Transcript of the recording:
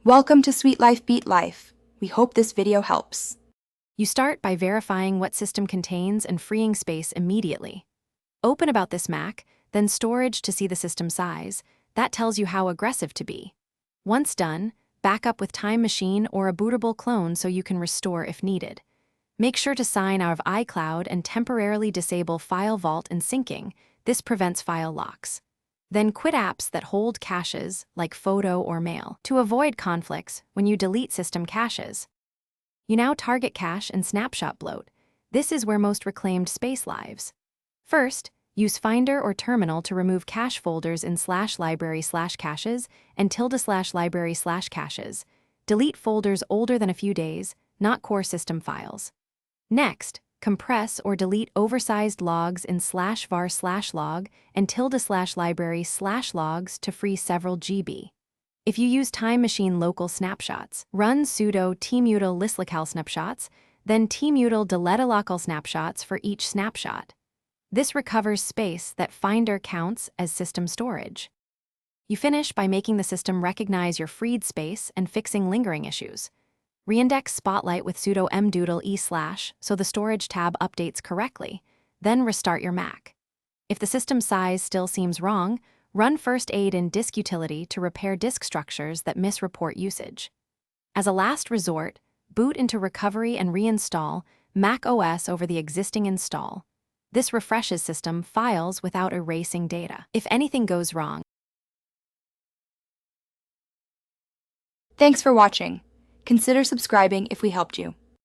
Welcome to Sweet Life Beat Life. We hope this video helps. You start by verifying what system contains and freeing space immediately. Open About This Mac, then Storage to see the system size. That tells you how aggressive to be. Once done, back up with Time Machine or a bootable clone so you can restore if needed. Make sure to sign out of iCloud and temporarily disable File Vault and syncing. This prevents file locks. Then quit apps that hold caches, like photo or mail, to avoid conflicts when you delete system caches. You now target cache and snapshot bloat. This is where most reclaimed space lives. First, use Finder or Terminal to remove cache folders in /library/caches and ~library/caches. Delete folders older than a few days, not core system files. Next, compress or delete oversized logs in /var/log and ~library/logs to free several GB. If you use Time Machine local snapshots, run sudo tmutal listlocal snapshots, then tmutal deletelocal snapshots for each snapshot. This recovers space that Finder counts as system storage. You finish by making the system recognize your freed space and fixing lingering issues. Reindex Spotlight with sudo mdoodle e/ so the storage tab updates correctly, then restart your Mac. If the system size still seems wrong, run First Aid in Disk Utility to repair disk structures that misreport usage. As a last resort, boot into Recovery and reinstall Mac OS over the existing install. This refreshes system files without erasing data. If anything goes wrong. Thanks for watching. Consider subscribing if we helped you.